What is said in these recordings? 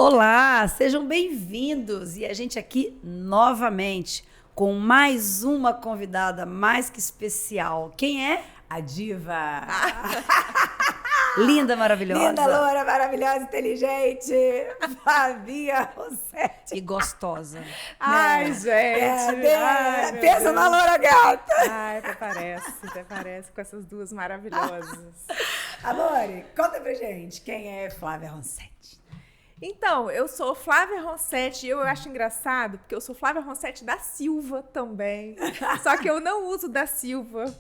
Olá, sejam bem-vindos e a gente aqui novamente com mais uma convidada mais que especial. Quem é? A diva. Linda, maravilhosa. Linda, loura, maravilhosa, inteligente. Flavia Rossetti. E gostosa. Ai, gente. Pensa na loura gata. Ai, até parece com essas duas maravilhosas. Amore, conta pra gente quem é Flávia Rossetti. Então, eu sou Flávia Rossetti e eu acho engraçado, porque eu sou Flávia Rossetti da Silva também. Só que eu não uso da Silva.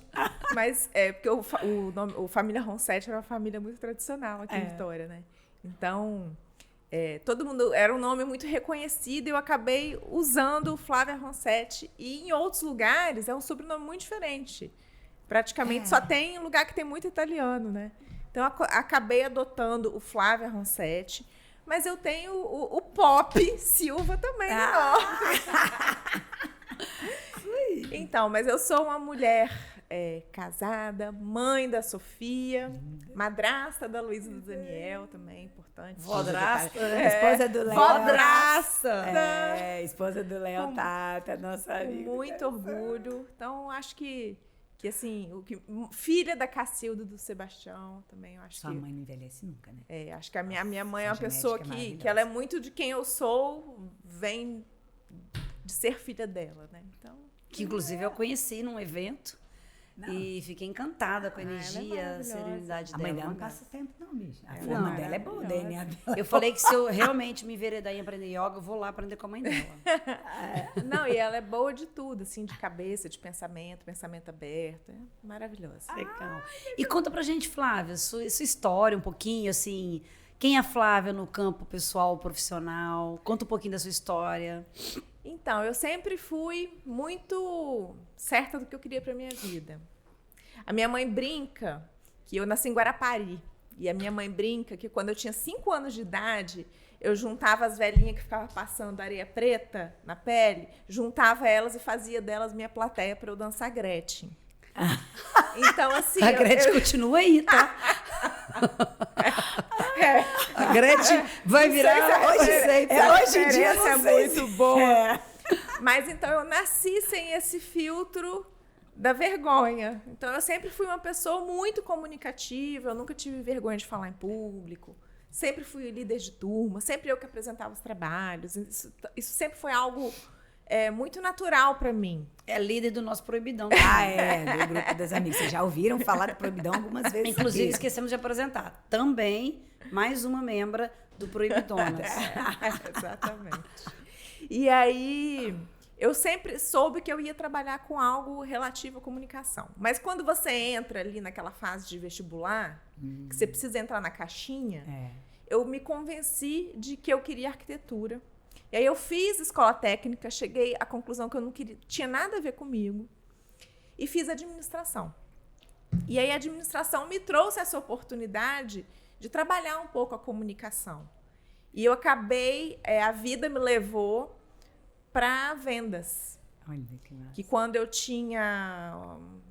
Mas é porque o família Rossetti era uma família muito tradicional aqui em Vitória, né? Então, todo mundo era um nome muito reconhecido e eu acabei usando Flávia Rossetti. E em outros lugares é um sobrenome muito diferente. Praticamente só tem lugar que tem muito italiano, né? Então, eu acabei adotando o Flávia Rossetti. Mas eu tenho o Pop Silva também no nome. Então, mas eu sou uma mulher casada, mãe da Sofia, madrasta da Luísa e do Daniel, também importante. Vodrasta, Esposa do Léo. Vodrasta. Esposa do Léo Tata, nossa amiga. Com muito orgulho. Então, acho que assim, filha da Cacilda do Sebastião também, eu acho Sua que... mãe não envelhece nunca, né? Acho que a minha mãe é uma pessoa que ela é muito de quem eu sou, vem de ser filha dela, né? Então... Que inclusive eu conheci num evento. E fiquei encantada com a energia, a serenidade dela. A mãe dela não passa tempo, não, bicho. A Não, forma dela é boa, o DNA dela. Eu falei que se eu realmente me enveredar em aprender yoga, eu vou lá aprender com a mãe dela. Não, e ela é boa de tudo, assim, de cabeça, de pensamento aberto. É maravilhosa. Legal. E conta pra gente, Flávia, sua história um pouquinho, assim... Quem é a Flávia no campo pessoal, profissional? Conta um pouquinho da sua história. Então, eu sempre fui muito certa do que eu queria para minha vida. A minha mãe brinca que eu nasci em Guarapari. E a minha mãe brinca que quando eu tinha 5 anos de idade, eu juntava as velhinhas que ficavam passando areia preta na pele, juntava elas e fazia delas minha plateia para eu dançar Gretchen. Então, assim... A Gretchen continua aí, tá? A Gretchen vai virar... Hoje em dia é muito boa. Mas, então, eu nasci sem esse filtro da vergonha. Então, eu sempre fui uma pessoa muito comunicativa, eu nunca tive vergonha de falar em público, sempre fui líder de turma, sempre eu que apresentava os trabalhos. Isso sempre foi algo... muito natural para mim. É líder do nosso Proibidão. Do grupo das amigas. Vocês já ouviram falar do Proibidão algumas vezes? Inclusive, aqui. esquecemos de apresentar. Também, mais uma membra do Proibidonas. Exatamente. E aí, eu sempre soube que eu ia trabalhar com algo relativo à comunicação. Mas quando você entra ali naquela fase de vestibular, que você precisa entrar na caixinha, eu me convenci de que eu queria arquitetura. E aí eu fiz escola técnica, cheguei à conclusão que eu não tinha nada a ver comigo e fiz administração. E aí a administração me trouxe essa oportunidade de trabalhar um pouco a comunicação. E eu acabei, a vida me levou para vendas. Olha que massa. Que quando eu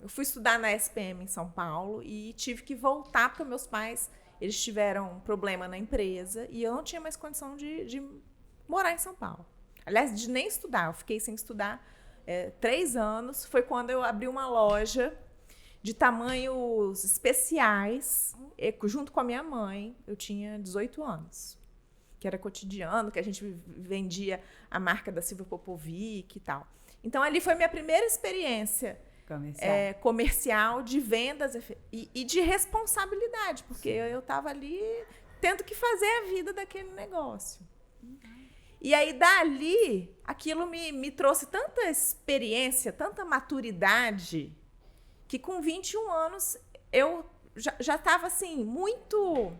fui estudar na SPM em São Paulo e tive que voltar porque meus pais, eles tiveram um problema na empresa e eu não tinha mais condição de morar em São Paulo. Aliás, de nem estudar. Eu fiquei sem estudar 3 anos. Foi quando eu abri uma loja de tamanhos especiais, junto com a minha mãe. Eu tinha 18 anos. Que era cotidiano, que a gente vendia a marca da Silvia Popovic e tal. Então, ali foi minha primeira experiência comercial de vendas e de responsabilidade, porque eu estava ali tendo que fazer a vida daquele negócio. E aí, dali, aquilo me trouxe tanta experiência, tanta maturidade, que com 21 anos eu já estava, assim, muito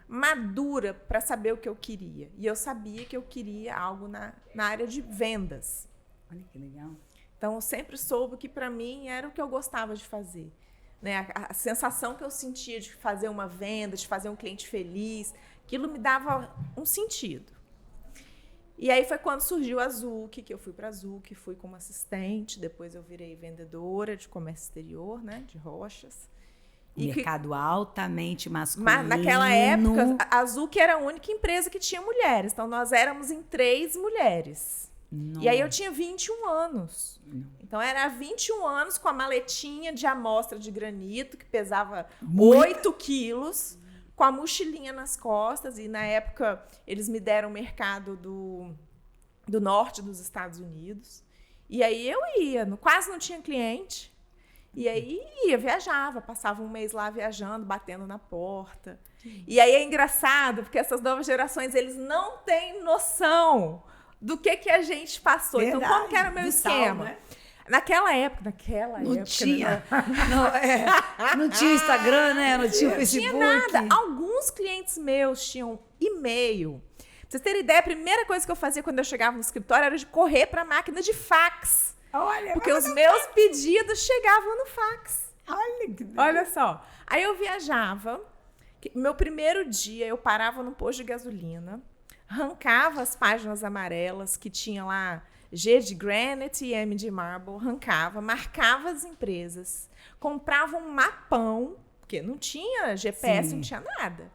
madura para saber o que eu queria. E eu sabia que eu queria algo na área de vendas. Olha que legal. Então, eu sempre soube que, para mim, era o que eu gostava de fazer. Né? A sensação que eu sentia de fazer uma venda, de fazer um cliente feliz, aquilo me dava um sentido. E aí foi quando surgiu a Zuc, que eu fui para a Zuc, fui como assistente, depois eu virei vendedora de comércio exterior, né, de rochas. Mercado altamente masculino. Mas naquela época, a Azul que era a única empresa que tinha mulheres. Então, nós éramos em 3 mulheres. Nossa. E aí eu tinha 21 anos. Então, era 21 anos com a maletinha de amostra de granito, que pesava 8 quilos, com a mochilinha nas costas. E, na época, eles me deram o mercado do norte dos Estados Unidos. E aí, eu ia. Quase não tinha cliente. E aí, viajava. Passava um mês lá viajando, batendo na porta. E aí, é engraçado, porque essas novas gerações, eles não têm noção do que a gente passou. Verdade, então, como que era o meu esquema? Né? Naquela época, Não tinha. Né? Não tinha Instagram, né? Não tinha Facebook. Não tinha nada. Alguns clientes meus tinham e-mail. Pra vocês terem ideia, a primeira coisa que eu fazia quando eu chegava no escritório era de correr para a máquina de fax. Olha, Porque os meus pedidos chegavam no fax. Olha, Olha só. Aí eu viajava. Meu primeiro dia, eu parava no posto de gasolina, arrancava as páginas amarelas que tinha lá G de Granite e M de Marble, arrancava, marcava as empresas, comprava um mapão, porque não tinha GPS, não tinha nada.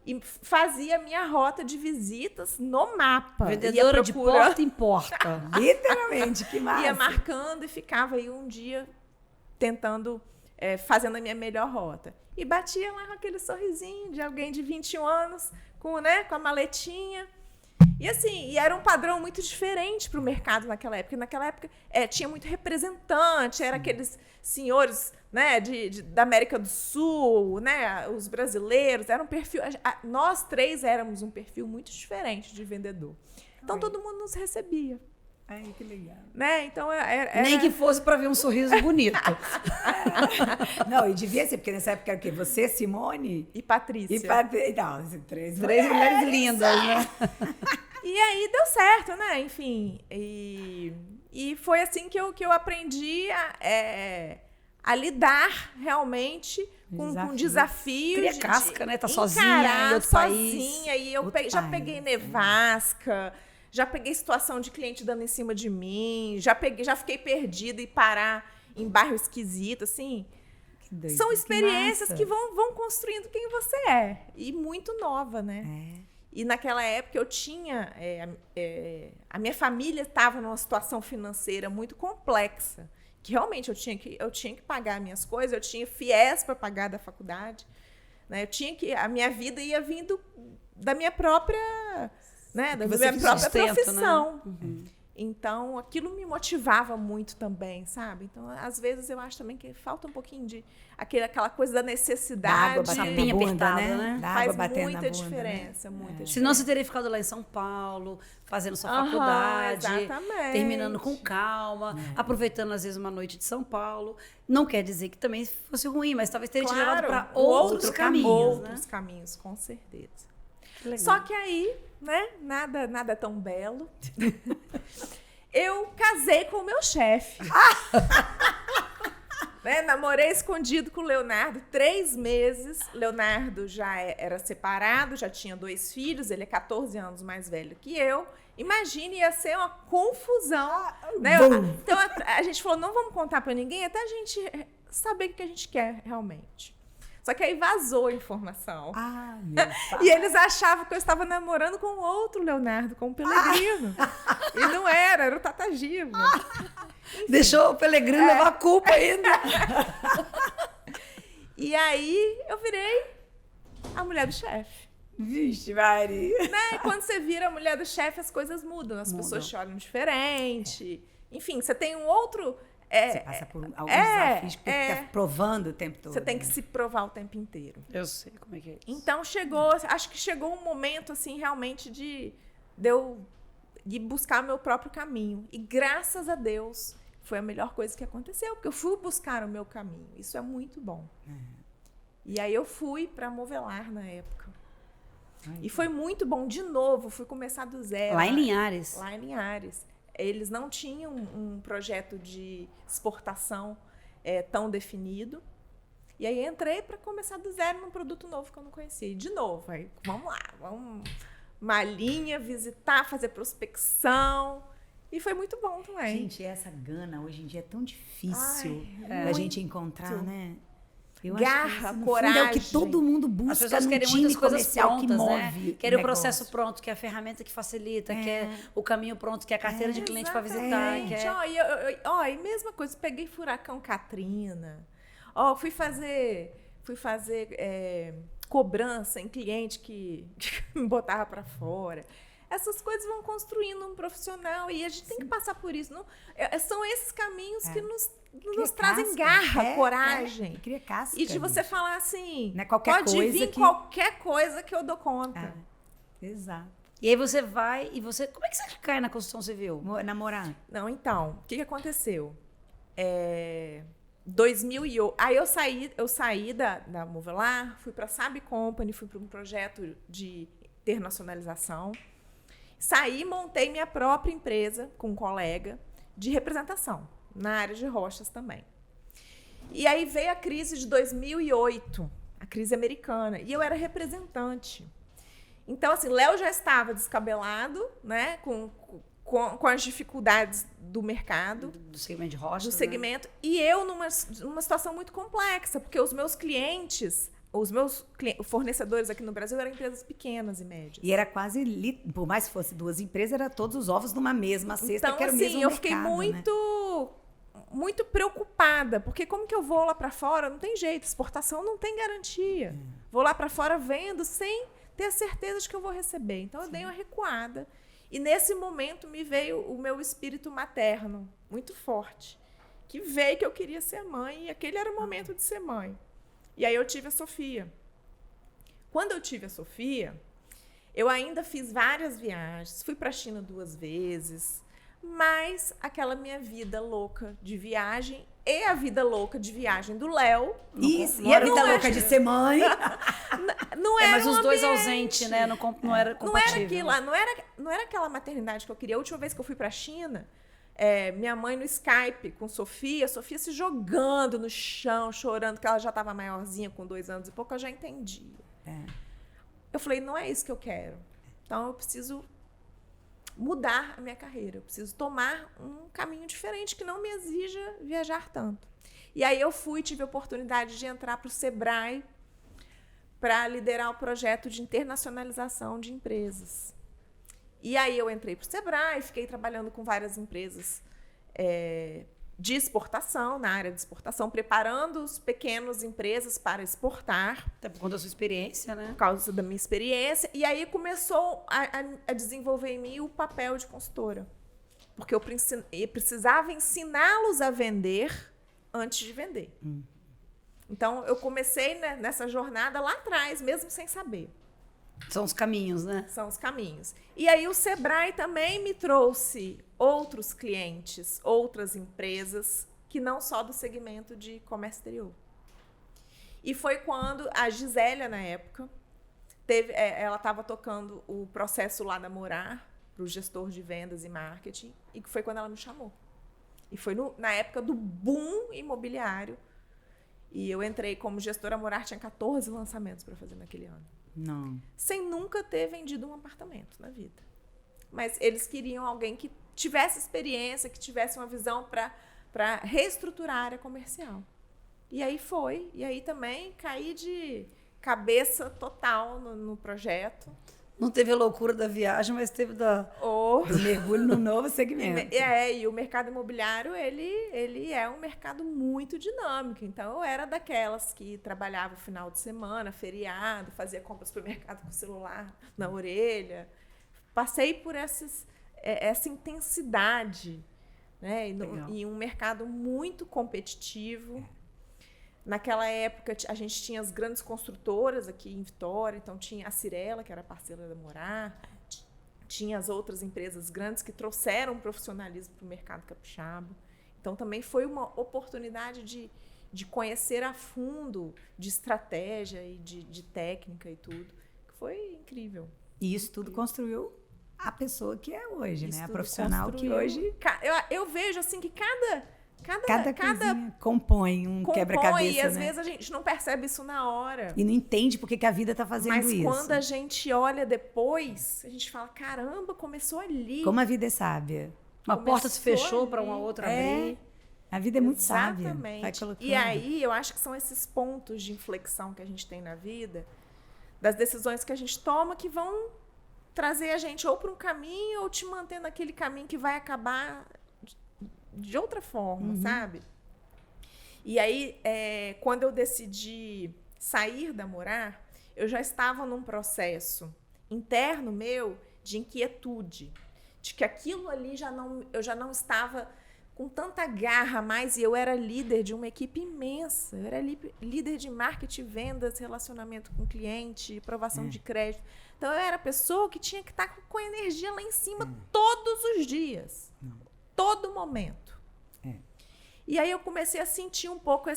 E fazia minha rota de visitas no mapa. Vendedora de porta em porta. literalmente, que massa. Ia marcando e ficava aí um dia tentando, fazendo a minha melhor rota. E batia lá com aquele sorrisinho de alguém de 21 anos, com a maletinha. E assim, era um padrão muito diferente para o mercado naquela época. Naquela época tinha muito representante, era aqueles senhores, né, da América do Sul, né, os brasileiros. Era um perfil. Nós 3 éramos um perfil muito diferente de vendedor. Então todo mundo nos recebia. Ai, que legal. Né? Então, Nem que fosse para ver um sorriso bonito. Não, e devia ser, porque nessa época era o quê? Você, Simone? E Patrícia. E Patrícia. Não, 3 mulheres lindas, né? E aí deu certo, né? Enfim. E foi assim que eu aprendi a lidar realmente com desafios. Cria casca, né? Tá sozinha em outro país. E eu já peguei nevasca. Já peguei situação de cliente dando em cima de mim, já fiquei perdida e parar em bairro esquisito, assim. Doido, são experiências que que vão construindo quem você é. E muito nova, né? E naquela época eu tinha... a minha família estava numa situação financeira muito complexa, que realmente eu tinha que pagar minhas coisas, eu tinha FIES para pagar da faculdade, né? A minha vida ia vindo da minha própria... Né, da minha própria profissão. Né? Então, aquilo me motivava muito também, sabe? Então, às vezes, eu acho também que falta um pouquinho de aquela coisa da necessidade. Da água batendo na bunda, né? Da água Faz batendo muita na bunda, diferença, né? muita diferença. Senão você teria ficado lá em São Paulo, fazendo sua faculdade, exatamente. terminando com calma, aproveitando, às vezes, uma noite de São Paulo. Não quer dizer que também fosse ruim, mas talvez teria te levado para outros caminhos. Outros caminhos, com certeza. Só que aí, né, nada tão belo. Eu casei com o meu chefe. Né, namorei escondido com o Leonardo 3 meses. Leonardo já era separado, já tinha 2 filhos. Ele é 14 anos mais velho que eu. Imagine, ia ser uma confusão. Né? Então, a gente falou, não vamos contar para ninguém até a gente saber o que a gente quer realmente. Só que aí vazou a informação. Meu pai. E eles achavam que eu estava namorando com outro Leonardo, com o Pelegrino. E não era o Tata Giva. Deixou o Pelegrino levar a culpa ainda. E aí eu virei a mulher do chefe. Vixe, Mari. Né? Quando você vira a mulher do chefe, as coisas mudam. As pessoas choram diferente. Enfim, você tem um outro... Você passa por alguns desafios que você fica provando o tempo todo. Você tem que se provar o tempo inteiro. Eu sei como é que é isso. Então, acho que chegou um momento, assim, realmente de eu ir buscar meu próprio caminho. E, graças a Deus, foi a melhor coisa que aconteceu, porque eu fui buscar o meu caminho. Isso é muito bom. E aí eu fui para Movelar na época. E foi muito bom. De novo, fui começar do zero. Lá em Linhares. Lá em Linhares. Eles não tinham um projeto de exportação tão definido. E aí entrei para começar do zero num produto novo que eu não conhecia. E de novo, aí, vamos lá, vamos uma linha, visitar, fazer prospecção. E foi muito bom também. Gente, essa gana hoje em dia é tão difícil Ai, da gente encontrar, né? Eu acho que garra, isso, no fundo, coragem. é o que todo mundo As busca pessoas num querem time muitas coisas comercial prontas, que né? move Querem o negócio. processo pronto, que é a ferramenta que facilita, que é o caminho pronto, que é a carteira de cliente para visitar. Que Exatamente. é... Ó, e mesma coisa, peguei furacão Katrina. Ó, fui fazer cobrança em cliente que me botava para fora. Essas coisas vão construindo um profissional e a gente tem que passar por isso. Não, são esses caminhos que nos trazem garra, coragem. Cria casca. E de você falar assim, Não é qualquer pode coisa vir que- qualquer coisa que eu dou conta. Exato. E aí você vai e você... Como é que você cai na construção civil? Namorar. Não, então, o que aconteceu? 2008. Aí eu saí da Movelar, fui para a Sabe Company, fui para um projeto de internacionalização. Saí, montei minha própria empresa com um colega de representação, na área de rochas também. E aí veio a crise de 2008, a crise americana, e eu era representante. Então, assim, Léo já estava descabelado, né, com as dificuldades do mercado, Do segmento de rocha. do segmento, e eu numa situação muito complexa, porque os meus fornecedores aqui no Brasil eram empresas pequenas e médias. E era quase, por mais que fosse duas empresas, era todos os ovos numa mesma cesta, Então, que era o assim, mesmo eu mercado, fiquei né? muito preocupada, porque como que eu vou lá para fora? Não tem jeito, exportação não tem garantia. Vou lá para fora vendo sem ter a certeza de que eu vou receber. Então, eu dei uma recuada. E nesse momento me veio o meu espírito materno, muito forte, que veio que eu queria ser mãe, e aquele era o momento de ser mãe. E aí eu tive a Sofia. Quando eu tive a Sofia, eu ainda fiz várias viagens, fui para a China 2 vezes, mas aquela minha vida louca de viagem e a vida louca de viagem do Léo. Isso, e a vida louca de ser mãe. Não era mas os dois ambiente. ausentes, né? Não era compatível. Não era aquela maternidade que eu queria. A última vez que eu fui para a China, minha mãe no Skype com Sofia se jogando no chão, chorando, que ela já estava maiorzinha, com 2 anos e pouco, eu já entendia. Eu falei, não é isso que eu quero. Então, eu preciso mudar a minha carreira. Eu preciso tomar um caminho diferente que não me exija viajar tanto. E aí eu tive a oportunidade de entrar para o Sebrae para liderar o projeto de internacionalização de empresas. E aí eu entrei para o Sebrae, fiquei trabalhando com várias empresas de exportação, na área de exportação, preparando as pequenas empresas para exportar. Até por conta da sua experiência, né? Por causa da minha experiência. E aí começou a desenvolver em mim o papel de consultora. Porque eu precisava ensiná-los a vender antes de vender. Então, eu comecei nessa jornada lá atrás, mesmo sem saber. São os caminhos, né? São os caminhos. E aí o Sebrae também me trouxe outros clientes, outras empresas, que não só do segmento de comércio exterior. E foi quando a Gisélia, na época, ela estava tocando o processo lá da Morar, para o gestor de vendas e marketing, e foi quando ela me chamou. E foi na época do boom imobiliário. E eu entrei como gestora Morar, tinha 14 lançamentos para fazer naquele ano. Não. Sem nunca ter vendido um apartamento na vida. Mas eles queriam alguém que tivesse experiência, que tivesse uma visão para reestruturar a área comercial. E aí foi. E aí também caí de cabeça total no projeto. Não teve a loucura da viagem, mas teve do mergulho no novo segmento. E o mercado imobiliário, ele é um mercado muito dinâmico. Então, eu era daquelas que trabalhava final de semana, feriado, fazia compras para o mercado com o celular na orelha. Passei por essa intensidade, né? E um mercado muito competitivo. Naquela época, a gente tinha as grandes construtoras aqui em Vitória, então tinha a Cirela, que era parceira da Morar, tinha as outras empresas grandes que trouxeram profissionalismo para o mercado capixaba. Então, também foi uma oportunidade de conhecer a fundo de estratégia e de técnica e tudo, que foi incrível. E isso tudo construiu a pessoa que é hoje, Isso né? A tudo profissional que construiu. hoje... Eu vejo assim que cada coisinha compõe um quebra-cabeça, e às né? vezes a gente não percebe isso na hora. E não entende por que a vida está fazendo Mas isso. quando a gente olha depois, a gente fala, caramba, começou ali. Como a vida é sábia. Uma porta se Começou fechou para ali. uma outra abrir. A vida é muito sábia. Vai Exatamente. colocando. E aí, eu acho que são esses pontos de inflexão que a gente tem na vida, das decisões que a gente toma, que vão trazer a gente ou para um caminho ou te manter naquele caminho que vai acabar de outra forma, sabe? E aí, quando eu decidi sair da Morar, eu já estava num processo interno meu de inquietude, de que aquilo ali eu já não estava com tanta garra mais, e eu era líder de uma equipe imensa. Eu era líder de marketing, vendas, relacionamento com cliente, aprovação de crédito. Então, eu era a pessoa que tinha que estar com energia lá em cima todos os dias. Todo momento. E aí eu comecei a sentir um pouco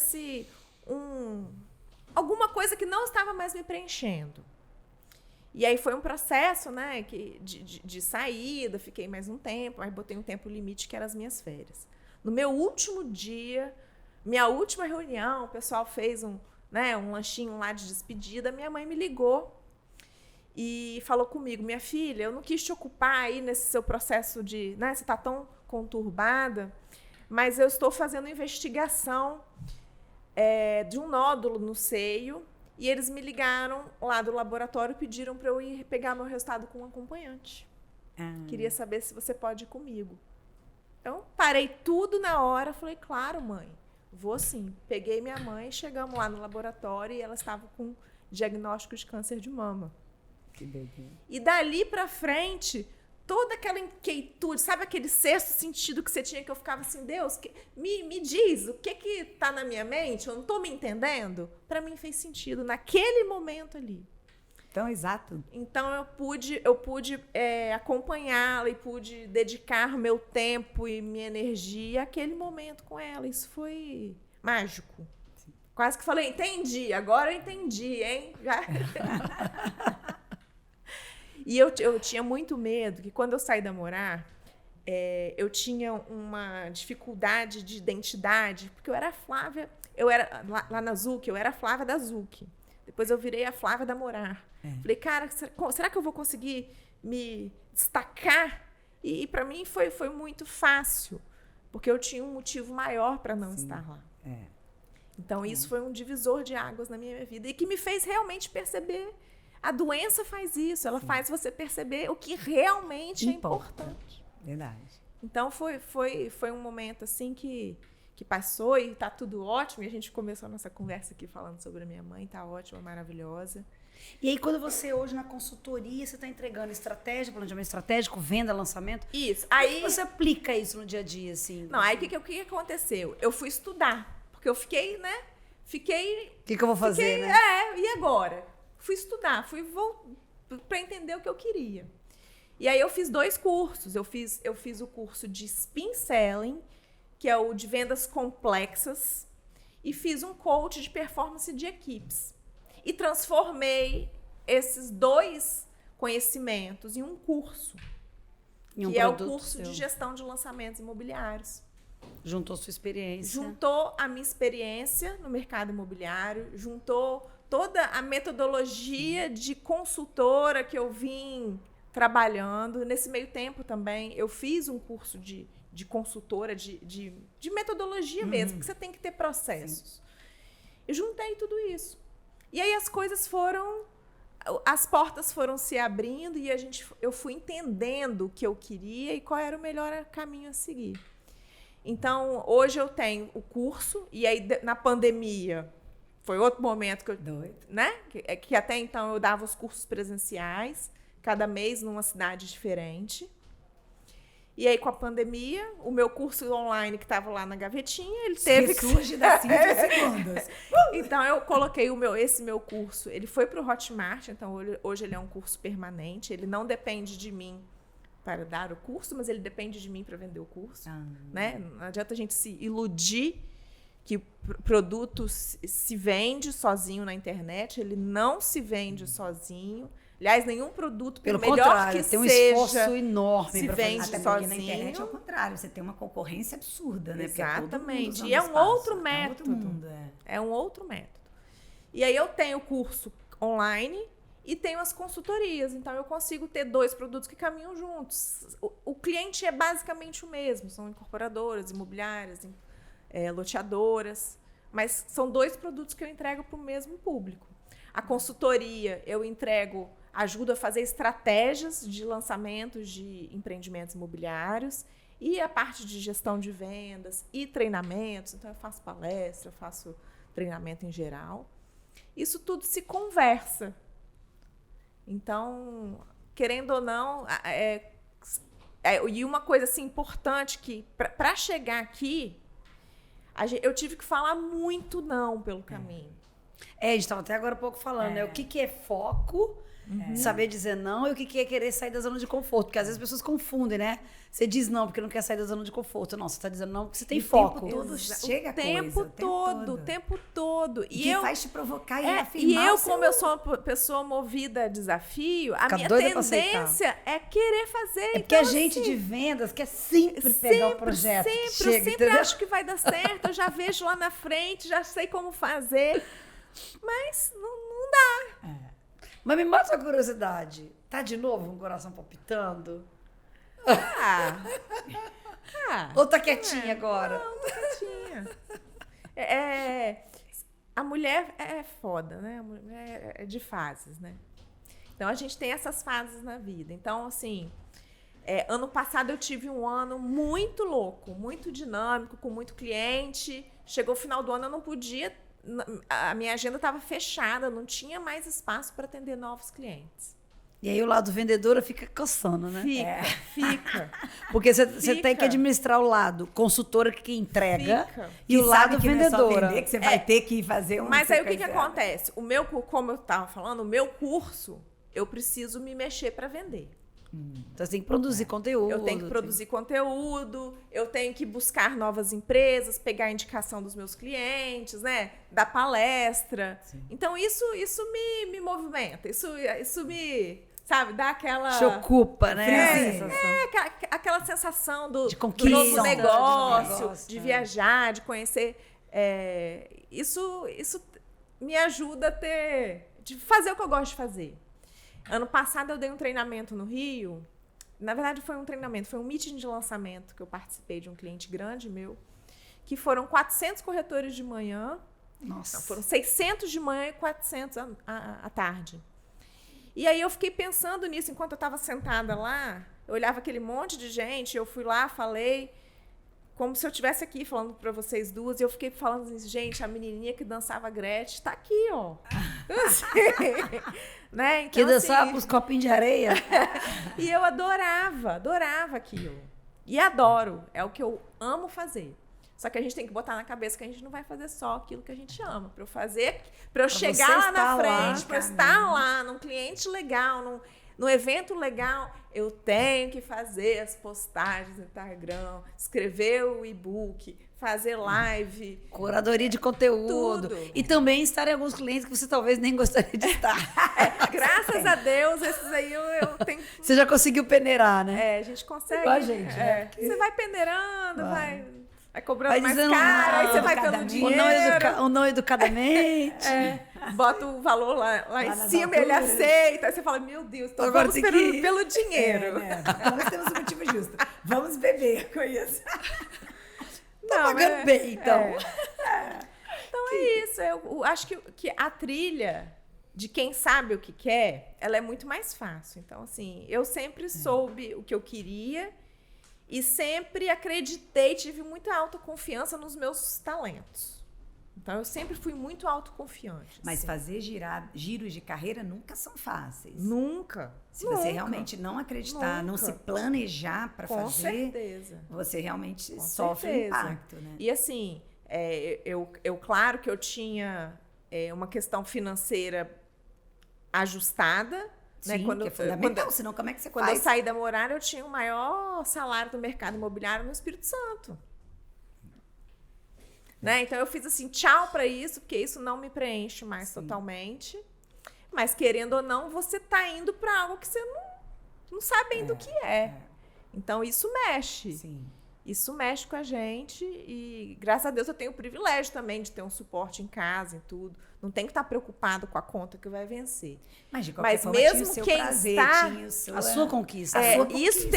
alguma coisa que não estava mais me preenchendo. E aí foi um processo, né, de saída, fiquei mais um tempo, aí botei um tempo limite, que eram as minhas férias. No meu último dia, minha última reunião, o pessoal fez um lanchinho lá de despedida, minha mãe me ligou e falou comigo: minha filha, eu não quis te ocupar aí nesse seu processo de, né, você está tão conturbada, mas eu estou fazendo investigação de um nódulo no seio, e eles me ligaram lá do laboratório e pediram para eu ir pegar meu resultado com um acompanhante. Queria saber se você pode ir comigo. Então, parei tudo na hora, falei: claro, mãe, vou sim. Peguei minha mãe, chegamos lá no laboratório e ela estava com diagnóstico de câncer de mama. Que doideira. E dali para frente, toda aquela inquietude, sabe aquele sexto sentido que você tinha, que eu ficava assim: Deus, me diz, o que está na minha mente? Eu não estou me entendendo? Para mim fez sentido naquele momento ali. Então, exato. Então, eu pude acompanhá-la e pude dedicar meu tempo e minha energia àquele momento com ela. Isso foi mágico. Sim. Quase que falei: entendi, agora eu entendi, hein? Já... E eu tinha muito medo que, quando eu saí da Morar, eu tinha uma dificuldade de identidade, porque eu era a Flávia, lá na Zuc, eu era a Flávia da Zuc. Depois eu virei a Flávia da Morar. Falei: cara, será que eu vou conseguir me destacar? E para mim foi muito fácil, porque eu tinha um motivo maior para não estar lá. Então, isso foi um divisor de águas na minha vida, e que me fez realmente perceber. A doença faz isso, ela faz você perceber o que realmente é importante. Verdade. Então, foi um momento assim que passou, e tá tudo ótimo. E a gente começou a nossa conversa aqui falando sobre a minha mãe, tá ótima, maravilhosa. E aí, quando você hoje na consultoria, você está entregando estratégia, planejamento estratégico, venda, lançamento? Isso. Aí Aí você aplica isso no dia a dia, assim? Não, aí o que aconteceu? Eu fui estudar, porque eu fiquei, né? O que eu vou fazer, né? E agora? Fui estudar, para entender o que eu queria. E aí eu fiz 2 cursos. Eu fiz o curso de Spin Selling, que é o de vendas complexas, e fiz um coach de performance de equipes. E transformei esses 2 conhecimentos em um curso, que é o curso de gestão de lançamentos imobiliários. Juntou sua experiência. Juntou a minha experiência no mercado imobiliário, juntou toda a metodologia de consultora que eu vim trabalhando. Nesse meio tempo também, eu fiz um curso de consultora, de metodologia mesmo, porque você tem que ter processos. Sim. Eu juntei tudo isso. E aí as portas foram se abrindo, e eu fui entendendo o que eu queria e qual era o melhor caminho a seguir. Então, hoje eu tenho o curso, e aí na pandemia foi outro momento que eu... né? Que até então eu dava os cursos presenciais, cada mês numa cidade diferente. E aí, com a pandemia, o meu curso online, que estava lá na gavetinha, ele teve que... surge das 5 segundos. Então, eu coloquei esse meu curso, ele foi para o Hotmart, então hoje ele é um curso permanente, ele não depende de mim para dar o curso, mas ele depende de mim para vender o curso. Né? Não adianta a gente se iludir que o produto se vende sozinho na internet, ele não se vende sozinho. Aliás, nenhum produto, pelo melhor contrário, que tem um seja, esforço enorme se vende até sozinho. Na internet é o contrário, você tem uma concorrência absurda, né? Exatamente. E é um outro método. É um outro método. E aí eu tenho o curso online e tenho as consultorias. Então, eu consigo ter 2 produtos que caminham juntos. O cliente é basicamente o mesmo. São incorporadoras, imobiliárias, loteadoras, mas são 2 produtos que eu entrego para o mesmo público. A consultoria, eu ajudo a fazer estratégias de lançamentos de empreendimentos imobiliários e a parte de gestão de vendas e treinamentos. Então, eu faço palestra, eu faço treinamento em geral. Isso tudo se conversa. Então, querendo ou não, e uma coisa assim, importante que, para chegar aqui, eu tive que falar muito não pelo caminho. A gente estava até agora há pouco falando, né? O que é foco, saber dizer não, e o que é querer sair da zona de conforto. Porque às vezes as pessoas confundem, né? Você diz não porque não quer sair da zona de conforto. Não, você está dizendo não porque você tem foco. O tempo todo chega o tempo todo. E que faz te provocar e afirmar. E eu, como eu sou uma pessoa movida a desafio, a minha tendência é querer fazer. É porque a gente de vendas quer sempre pegar o projeto. Eu sempre acho que vai dar certo, eu já vejo lá na frente, já sei como fazer. Mas não dá. Mas me mata a curiosidade. Tá de novo com o coração palpitando? Ou tá quietinha agora? Não, tá quietinha. A mulher é foda, né? A mulher é de fases, né? Então, a gente tem essas fases na vida. Então, assim, ano passado eu tive um ano muito louco, muito dinâmico, com muito cliente. Chegou o final do ano, eu não podia... A minha agenda estava fechada, não tinha mais espaço para atender novos clientes. E aí o lado vendedora fica coçando, né? Fica. Porque você tem que administrar o lado consultora que entrega e o lado vendedora. Que você vai ter que fazer um... Mas aí o que acontece? Como eu estava falando, o meu curso, eu preciso me mexer para vender. Então você tem que produzir conteúdo. Eu tenho que produzir conteúdo, eu tenho que buscar novas empresas, pegar a indicação dos meus clientes, né? Dar palestra. Sim. Então, isso me movimenta, isso me, sabe, dá aquela... Te ocupa, né? Aquela sensação de conquista, do novo negócio, de viajar, de conhecer. Isso me ajuda de fazer o que eu gosto de fazer. Ano passado eu dei um treinamento no Rio. Na verdade, foi um meeting de lançamento que eu participei de um cliente grande meu, que foram 400 corretores de manhã. Nossa. Não, foram 600 de manhã e 400 à tarde. E aí eu fiquei pensando nisso enquanto eu estava sentada lá. Eu olhava aquele monte de gente, eu fui lá, falei, como se eu estivesse aqui falando para vocês duas, e eu fiquei falando assim, gente, a menininha que dançava Gretchen está aqui, ó. Né? Então, que dançava com os copinhos de areia. E eu adorava aquilo. E adoro, é o que eu amo fazer. Só que a gente tem que botar na cabeça que a gente não vai fazer só aquilo que a gente ama. Para eu chegar lá na frente, para estar lá, num cliente legal, num evento legal, eu tenho que fazer as postagens no Instagram, escrever o e-book, fazer live. Curadoria de conteúdo. Tudo. E também estar em alguns clientes que você talvez nem gostaria de estar. Graças a Deus, esses aí eu tenho... Você já conseguiu peneirar, né? A gente consegue. Igual a gente, né? Você vai peneirando, vai cobrando mais caro, aí você vai pelo O dinheiro. não educadamente. Bota o valor lá em cima, ele aceita. Aí você fala, meu Deus, então agora vamos pelo dinheiro. Nós temos um motivo justo. Vamos beber com isso. Tá pagando bem, então. Então é isso. Eu acho que a trilha de quem sabe o que quer, ela é muito mais fácil. Então, assim, eu sempre soube o que eu queria e sempre acreditei, tive muita autoconfiança nos meus talentos. Então, eu sempre fui muito autoconfiante. Mas fazer giros de carreira nunca são fáceis. Nunca. Se você realmente não acreditar, não se planejar para fazer, certeza. Você realmente sofre um impacto, né? E assim, claro que eu tinha uma questão financeira ajustada. Sim, né? que é fundamental, senão como é que você faz? Quando eu saí da Morar, eu tinha o maior salário do mercado imobiliário no Espírito Santo. Né? Então, eu fiz assim, tchau para isso, porque isso não me preenche mais totalmente. Mas, querendo ou não, você está indo para algo que você não sabe ainda o que é. Então, isso mexe. Sim. Isso mexe com a gente e, graças a Deus, eu tenho o privilégio também de ter um suporte em casa e tudo. Não tem que estar preocupado com a conta que vai vencer. Mas, de qualquer forma, mesmo tinha o seu quem prazer, está... tinha o seu, a sua conquista. a sua conquista,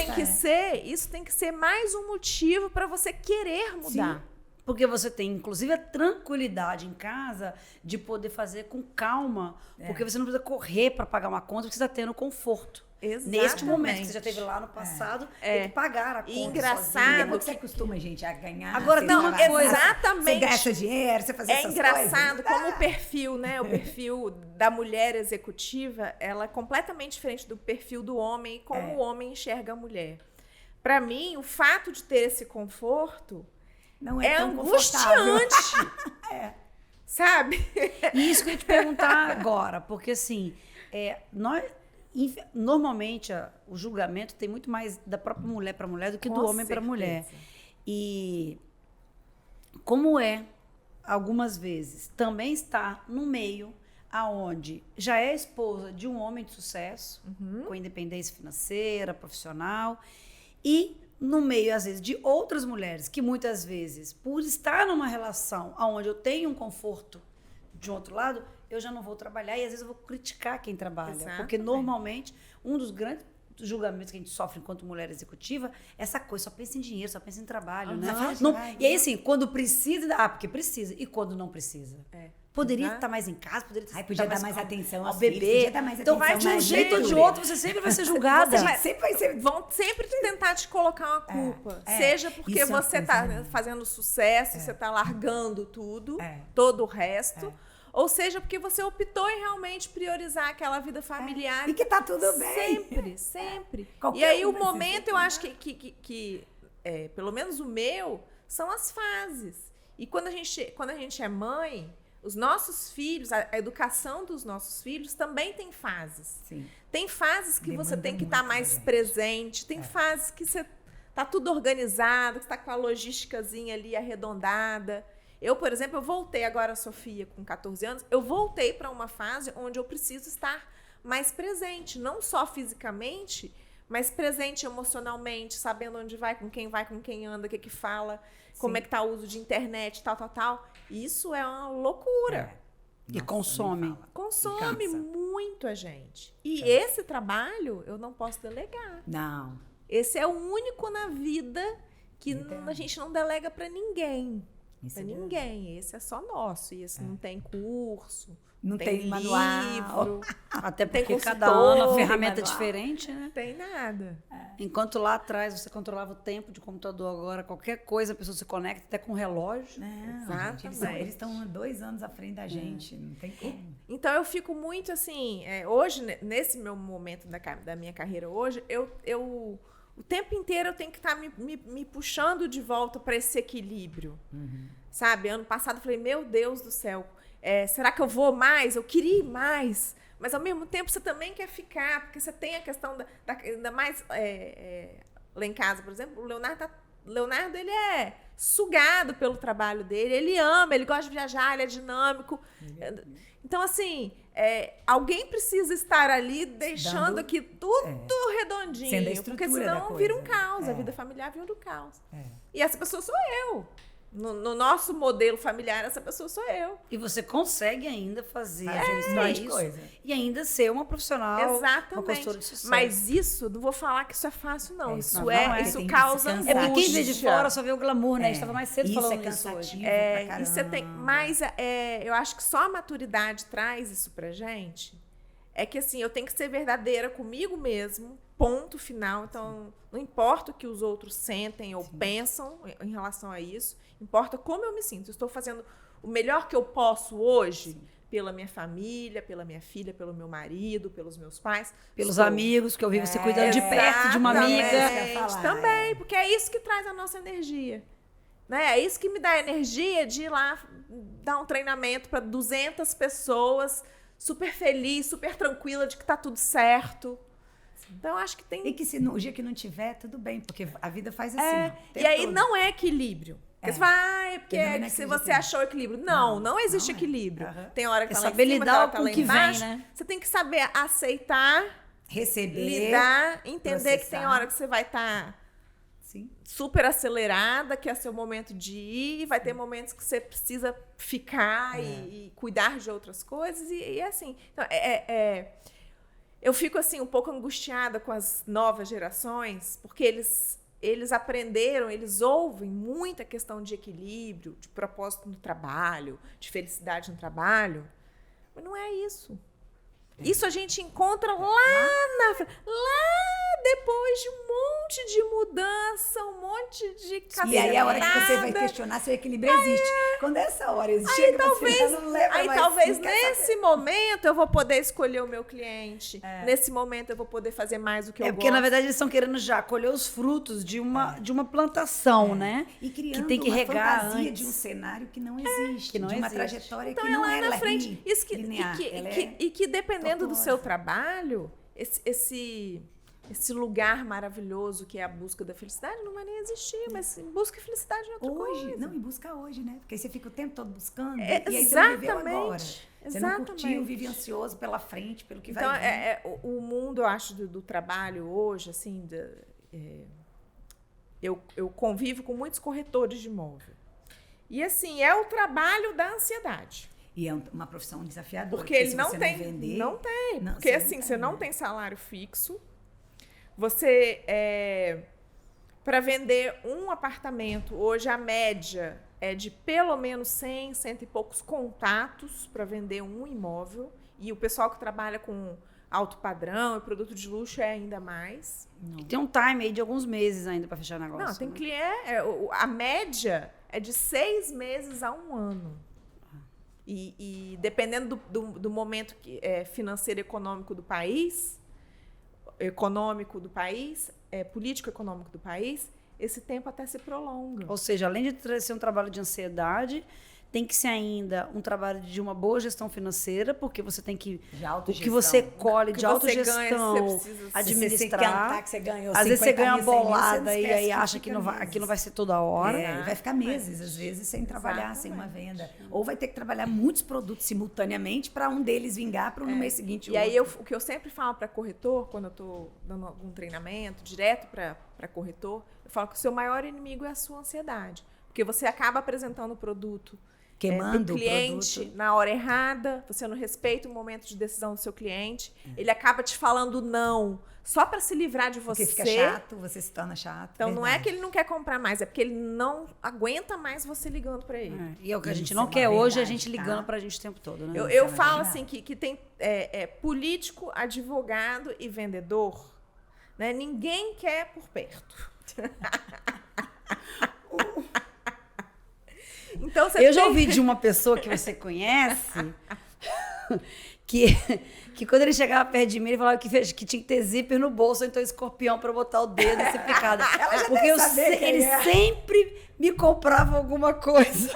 isso tem que ser mais um motivo para você querer mudar. Sim. Porque você tem, inclusive, a tranquilidade em casa de poder fazer com calma. Porque você não precisa correr para pagar uma conta, porque você está tendo conforto. Exatamente. Neste momento que você já teve lá no passado, tem que pagar a conta. E engraçado sozinha. Quando você acostuma, gente, a ganhar. Agora, você tem uma trabalha, coisa. Exatamente. Você gasta dinheiro, você faz essas engraçado coisas. como o perfil, né? O perfil da mulher executiva, ela é completamente diferente do perfil do homem e como o homem enxerga a mulher. Para mim, o fato de ter esse conforto Não é tão confortável. angustiante. Sabe? E isso que eu ia te perguntar agora, porque assim, normalmente o julgamento tem muito mais da própria mulher para mulher do que do Com homem para mulher. certeza. E como algumas vezes, também está no meio aonde já é esposa de um homem de sucesso, com independência financeira, profissional, e no meio, às vezes, de outras mulheres que muitas vezes, por estar numa relação onde eu tenho um conforto de um outro lado, eu já não vou trabalhar e às vezes eu vou criticar quem trabalha. Exatamente. Porque normalmente, um dos grandes julgamentos que a gente sofre enquanto mulher executiva é essa coisa, só pensa em dinheiro, só pensa em trabalho, né? E aí, assim, quando precisa, porque precisa, e quando não precisa. Poderia estar mais em casa, poderia Podia estar dar mais atenção ao aos bebê. filhos, podia dar mais Então, atenção de um mais jeito ou de leitura. outro, você sempre vai ser julgada. Sempre vai ser. Vão sempre tentar te colocar uma culpa. Seja porque Isso é uma você coisa está mesmo. fazendo sucesso, você está largando tudo, É. todo o resto. Ou seja, porque você optou em realmente priorizar aquela vida familiar. E que tá tudo bem. Sempre, sempre. Qualquer E aí um o vai ser momento, eu acho que pelo menos o meu, são as fases. E quando a gente é mãe, os nossos filhos, a educação dos nossos filhos também tem fases. Sim. Tem fases que Demanda você tem que muito estar da mais gente. presente, tem fases que você tá tudo organizado, que está com a logísticazinha ali arredondada. Eu, por exemplo, eu voltei agora, a Sofia, com 14 anos, eu voltei para uma fase onde eu preciso estar mais presente, não só fisicamente, mas presente emocionalmente, sabendo onde vai, com quem anda, o que fala, como é que tá o uso de internet, tal. Isso é uma loucura. E consome. Consome Cansa. muito a gente. E esse trabalho eu não posso delegar. Não. Esse é o único na vida que a gente não delega para ninguém. Isso Pra é verdade. ninguém. Esse é só nosso. E esse não tem curso, Não tem manual. livro, Até Tem porque cada consultor, ano a tem ferramenta é manual. diferente, né? não tem nada. Enquanto lá atrás você controlava o tempo de computador, agora qualquer coisa a pessoa se conecta até com relógio. Não, gente, eles estão 2 anos à frente da gente. Não tem como. Então eu fico muito assim, hoje, nesse meu momento da minha carreira hoje, o tempo inteiro eu tenho que estar me puxando de volta para esse equilíbrio. Sabe? Ano passado eu falei, meu Deus do céu, será que eu vou mais? Eu queria ir mais. Mas ao mesmo tempo você também quer ficar, porque você tem a questão ainda mais lá em casa, por exemplo, o Leonardo ele é sugado pelo trabalho dele, ele ama, ele gosta de viajar, ele é dinâmico. Então, assim, alguém precisa estar ali deixando Dando- aqui tudo redondinho. Sendo a estrutura porque da senão coisa. vira um caos, a vida familiar vira um caos. É. E essa pessoa sou eu. No nosso modelo familiar, essa pessoa sou eu. E você consegue ainda fazer administrar isso coisa. e ainda ser uma profissional, uma Exatamente. consultora de sucesso. Mas isso, não vou falar que isso é fácil, não. Isso Isso, não é, isso tem que causa se cansar. É porque quem vê de angústia. fora só vê o glamour, né? A gente estava mais cedo Isso falando é isso hoje. cansativo pra caramba. E você tem, mas eu acho que só a maturidade traz isso pra gente. É que assim, eu tenho que ser verdadeira comigo mesmo, ponto final. Então, não importa o que os outros sentem ou pensam em relação a isso, importa como eu me sinto. Eu estou fazendo o melhor que eu posso hoje pela minha família, pela minha filha, pelo meu marido, pelos meus pais. Pelos Estou. amigos que eu vi você cuidando de perto de uma Exatamente, amiga. também, porque é isso que traz a nossa energia. Né? É isso que me dá energia de ir lá dar um treinamento para 200 pessoas, super feliz, super tranquila de que tá tudo certo. Então, eu acho que tem... E que o dia que não tiver, tudo bem, porque a vida faz assim. ó, o E tempo aí todo. não é equilíbrio. Porque você vai, porque Eu também não se acredito você nisso. achou equilíbrio. Não existe não é. equilíbrio. Aham. Tem hora que É tá lá em saber cima, lidar tem hora que tá com lá o que vem, embaixo. né? Você tem que saber aceitar, Receber. lidar, entender que tem processar. hora que você vai estar Sim. super acelerada, que é seu momento de ir, vai ter momentos que você precisa ficar e cuidar de outras coisas, e assim. Então, eu fico assim um pouco angustiada com as novas gerações, porque eles eles aprenderam, eles ouvem muita questão de equilíbrio, de propósito no trabalho, de felicidade no trabalho, mas não é isso. Isso a gente encontra lá depois de um monte de mudança, um monte de cacetada. E aí a hora que você vai questionar se o equilíbrio existe. Quando essa hora chega, talvez, você já não leva aí mais. talvez nesse momento eu vou poder escolher o meu cliente. Nesse momento eu vou poder fazer mais do que eu gosto. Porque, na verdade, eles estão querendo já colher os frutos de uma plantação, né? E criando que tem que regar fantasia antes. de um cenário que não existe, que não de uma existe. trajetória Então que não é é lá na frente. Isso linear. E que dependendo do tortuosa. seu trabalho, esse lugar maravilhoso que é a busca da felicidade não vai nem existir, mas busca felicidade em outra Hoje, coisa. não, e busca hoje, né? Porque aí você fica o tempo todo buscando, e aí você não viveu agora. Você não curtiu, vive ansioso pela frente, pelo que então, vai vir. o mundo, eu acho, do trabalho hoje, assim, eu convivo com muitos corretores de imóvel. E, assim, é o trabalho da ansiedade. E é uma profissão desafiadora. Porque ele se não você tem. Não vender, não tem. não, Porque, você assim, não você tem, não né? tem salário fixo. Você, para vender um apartamento, hoje a média é de pelo menos 100 e poucos contatos para vender um imóvel. E o pessoal que trabalha com alto padrão e produto de luxo é ainda mais. E tem um time aí de alguns meses ainda para fechar negócio. Não, tem né? cliente. A média é de 6 meses a 1 ano. E dependendo do momento financeiro econômico do país, político-econômico do país, esse tempo até se prolonga. Ou seja, além de ser um trabalho de ansiedade, tem que ser ainda um trabalho de uma boa gestão financeira, porque você tem que... De O autogestão. que você colhe O que de você ganha, autogestão, você precisa administrar. Que você ganhou Às vezes você 50 ganha uma mil, 100 mil, bolada você e esquece aí acha fica que não vai, meses. aqui não vai ser toda hora. E vai ficar meses, às vezes, sem trabalhar, sem uma venda. Ou vai ter que trabalhar muitos produtos simultaneamente para um deles vingar para no mês seguinte. E aí, o que eu sempre falo para corretor, quando eu estou dando algum treinamento direto para corretor, eu falo que o seu maior inimigo é a sua ansiedade. Porque você acaba apresentando o produto queimando o cliente o produto. na hora errada, você não respeita o momento de decisão do seu cliente, ele acaba te falando não, só para se livrar de você. Porque fica chato, você se torna chato. Então, não é verdade. que ele não quer comprar mais, é porque ele não aguenta mais você ligando para ele. E é o que a gente Isso não é uma quer hoje, a verdade, gente tá? ligando pra gente o tempo todo, né? Eu é falo verdade. assim que tem político, advogado e vendedor, né? Ninguém quer por perto. Então, Eu já ouvi de uma pessoa que você conhece que quando ele chegava perto de mim, ele falava que tinha que ter zíper no bolso, ou então escorpião pra botar o dedo e ser picada. Porque ele sempre me comprava alguma coisa.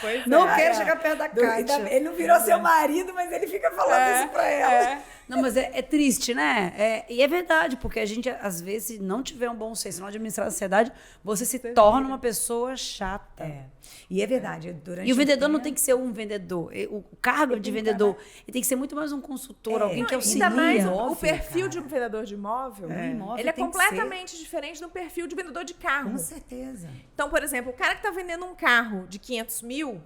Pois Não é. quero chegar perto da Kátia. Ele não virou seu marido, mas ele fica falando isso pra ela. Não, mas é triste, né? E é verdade, porque a gente, às vezes, se não tiver um bom senso, se não administrar a ansiedade, você se torna uma pessoa chata. E é verdade. Durante E o vendedor não tempo- tem que ser um vendedor. O cargo de vendedor, ele tem que ser muito mais um consultor, alguém que auxilia. Ainda mais o óbvio, perfil cara. de um vendedor de imóvel, imóvel ele é tem que completamente diferente do perfil de vendedor de carro. Com certeza. Então, por exemplo, o cara que está vendendo um carro de 500 mil,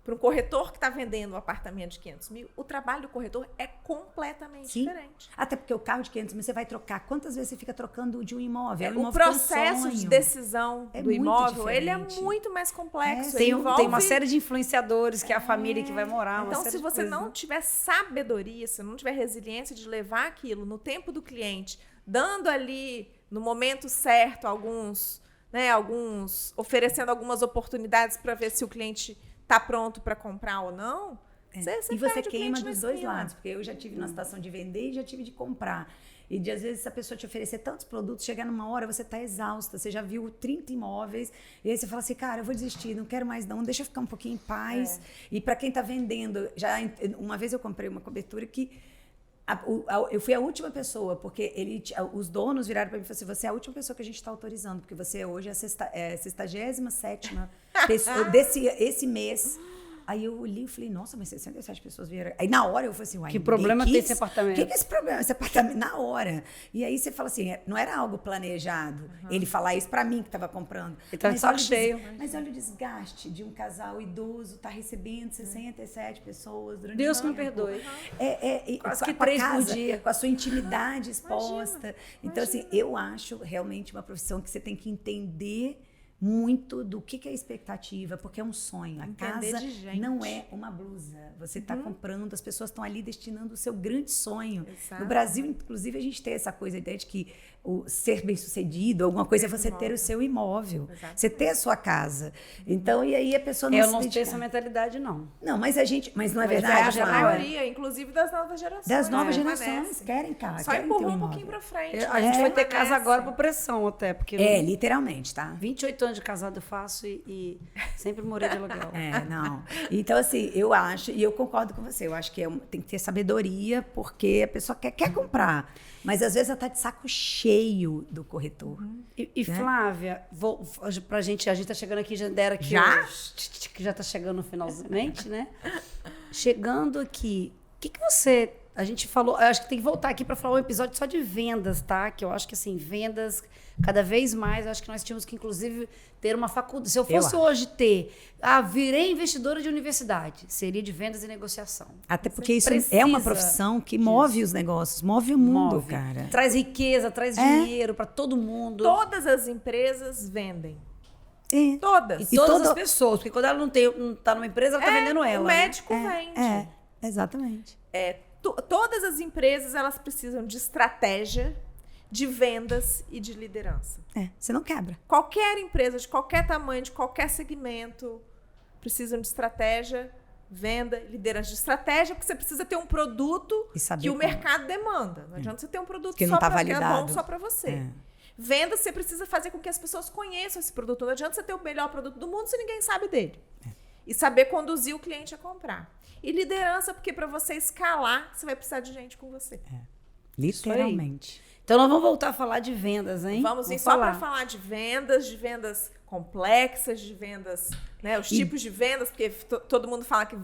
para um corretor que está vendendo um apartamento de 500 mil, o trabalho do corretor é completamente Sim. diferente. Até porque o carro de 500 mil você vai trocar. Quantas vezes você fica trocando de um imóvel? É um O imóvel que é um processo de sonho. decisão É do muito imóvel, ele é diferente. muito mais complexo. Tem, ele envolve... tem uma série de influenciadores, que é a família que vai morar. uma Então, série se de você coisas, não né? tiver sabedoria, se não tiver resiliência de levar aquilo no tempo do cliente, dando ali no momento certo oferecendo algumas oportunidades para ver se o cliente está pronto para comprar ou não, E você perde o queima cliente na dos dois esquina. lados, porque eu já tive na situação de vender e já tive de comprar. E de, às vezes, se a pessoa te oferecer tantos produtos, chegar numa hora, você está exausta, você já viu 30 imóveis, e aí você fala assim, cara, eu vou desistir, não quero mais não, deixa eu ficar um pouquinho em paz. E para quem está vendendo, uma vez eu comprei uma cobertura que eu fui a última pessoa, porque os donos viraram para mim e falaram assim, você é a última pessoa que a gente está autorizando, porque você hoje é a 67ª pessoa esse mês Aí eu olhei e falei, nossa, mas 67 pessoas vieram. Aí na hora eu falei assim, uai, Que problema tem esse apartamento? O que é esse problema? Esse apartamento na hora. E aí você fala assim, não era algo planejado. Ele falar isso pra mim que tava comprando. Ele tá de saco cheio. Mas olha o desgaste de um casal idoso tá recebendo 67 pessoas durante Deus o que me tempo. perdoe. Quase que 3 por casa, dia. com a sua intimidade exposta. Então, assim, eu acho realmente uma profissão que você tem que entender muito do que é expectativa, porque é um sonho. A Entender casa de gente. não é uma blusa. Você está comprando, as pessoas estão ali destinando o seu grande sonho. Exato. No Brasil, inclusive, a gente tem essa coisa, a ideia de que o ser bem-sucedido, alguma coisa é você ter o seu imóvel, Exatamente. você ter a sua casa. Então, e aí a pessoa não Eu se não tenho dedica. essa mentalidade, não. Não, mas não é Mas verdade, é a Flávia? maioria, inclusive das novas gerações. Das novas né? gerações Permanece. querem casa, Só querem ter empurrou um imóvel. pouquinho pra frente. A gente vai ter casa Permanece. agora por pressão até, porque Literalmente, tá? 28 anos de casado eu faço e sempre morei de aluguel. Não. Então, assim, eu acho, e eu concordo com você, eu acho que tem que ter sabedoria, porque a pessoa quer comprar, mas às vezes ela tá de saco cheio do corretor. E Flávia, a gente tá chegando aqui, já deram aqui. Já? Que já tá chegando no finalmente, né? Chegando aqui, o que você. A gente falou, eu acho que tem que voltar aqui para falar um episódio só de vendas, tá? Que eu acho que, assim, vendas, cada vez mais, eu acho que nós tínhamos que, inclusive, ter uma faculdade. Se eu fosse hoje virei investidora de universidade, seria de vendas e negociação. Até porque isso precisa é uma profissão que move os negócios, move o mundo, Move. cara. Traz riqueza, traz dinheiro para todo mundo. Todas as empresas vendem. É. Todas. E todas as pessoas, porque quando ela não tá numa empresa, ela tá vendendo ela. O né? médico vende. Exatamente. Todas as empresas, elas precisam de estratégia, de vendas e de liderança. Você não quebra. Qualquer empresa, de qualquer tamanho, de qualquer segmento, precisam de estratégia, venda, liderança. De estratégia, porque você precisa ter um produto E saber que o como. mercado demanda. Não adianta você ter um produto Que só não tá que é bom validado. só para você. É. Venda, você precisa fazer com que as pessoas conheçam esse produto. Não adianta você ter o melhor produto do mundo se ninguém sabe dele. E saber conduzir o cliente a comprar. E liderança, porque para você escalar, você vai precisar de gente com você. Literalmente. Então nós vamos voltar a falar de vendas, hein? Vamos ir só para falar de vendas complexas, de vendas, né, os tipos de vendas, porque todo mundo fala que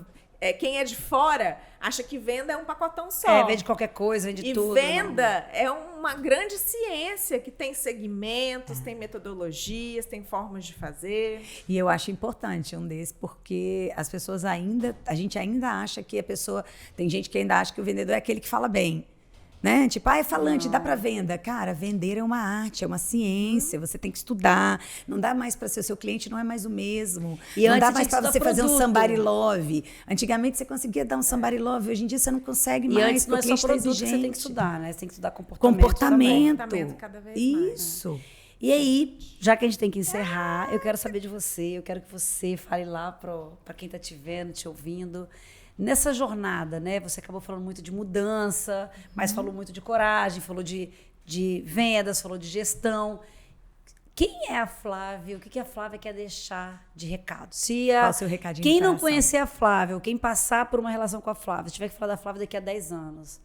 quem é de fora acha que venda é um pacotão só. Vende qualquer coisa, vende tudo. E venda é uma grande ciência que tem segmentos, tem metodologias, tem formas de fazer. E eu acho importante um desses, porque as pessoas a gente ainda acha que a pessoa, tem gente que ainda acha que o vendedor é aquele que fala bem. Né? Tipo, é falante, dá para venda. Cara, vender é uma arte, é uma ciência, você tem que estudar. Não dá mais para ser o seu cliente, não é mais o mesmo. E não dá antes mais tinha que para você estudar fazer um produto. somebody love. Antigamente você conseguia dar um somebody love, hoje em dia você não consegue E mais. antes não é porque só o cliente tá produto que você tem que exigente. estudar, né? Você tem que estudar comportamento. Comportamento. Cada vez mais. Isso. E aí, já que a gente tem que encerrar, eu quero saber de você, eu quero que você fale lá para quem está te vendo, te ouvindo. Nessa jornada, né? Você acabou falando muito de mudança, mas falou muito de coragem, falou de vendas, falou de gestão. Quem é a Flávia? O que a Flávia quer deixar de recado? Qual o seu recadinho Quem de não coração? conhecer a Flávia, ou quem passar por uma relação com a Flávia, se tiver que falar da Flávia daqui a 10 anos.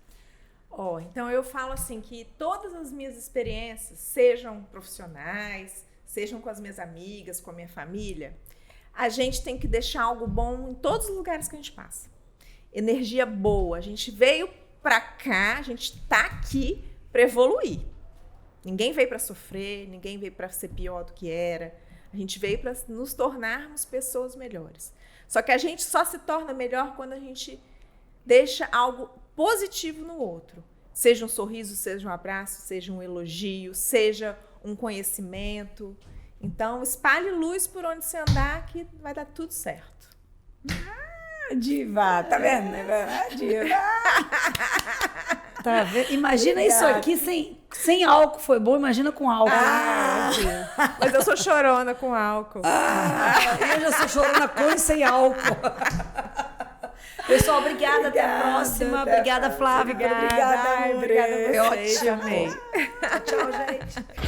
Então eu falo assim que todas as minhas experiências, sejam profissionais, sejam com as minhas amigas, com a minha família, a gente tem que deixar algo bom em todos os lugares que a gente passa. Energia boa. A gente veio pra cá, a gente tá aqui para evoluir. Ninguém veio para sofrer, ninguém veio para ser pior do que era. A gente veio para nos tornarmos pessoas melhores. Só que a gente só se torna melhor quando a gente deixa algo positivo no outro. Seja um sorriso, seja um abraço, seja um elogio, seja um conhecimento. Então, espalhe luz por onde você andar que vai dar tudo certo. Diva, tá vendo? Diva. Tá vendo? Imagina isso aqui sem álcool, foi bom, imagina com álcool. Mas eu sou chorona com álcool. Eu já sou chorona com e sem álcool. Pessoal, obrigada, até a próxima. Obrigada, Flávia. Obrigada, Obrigada, André. Foi ótimo. Tchau, gente.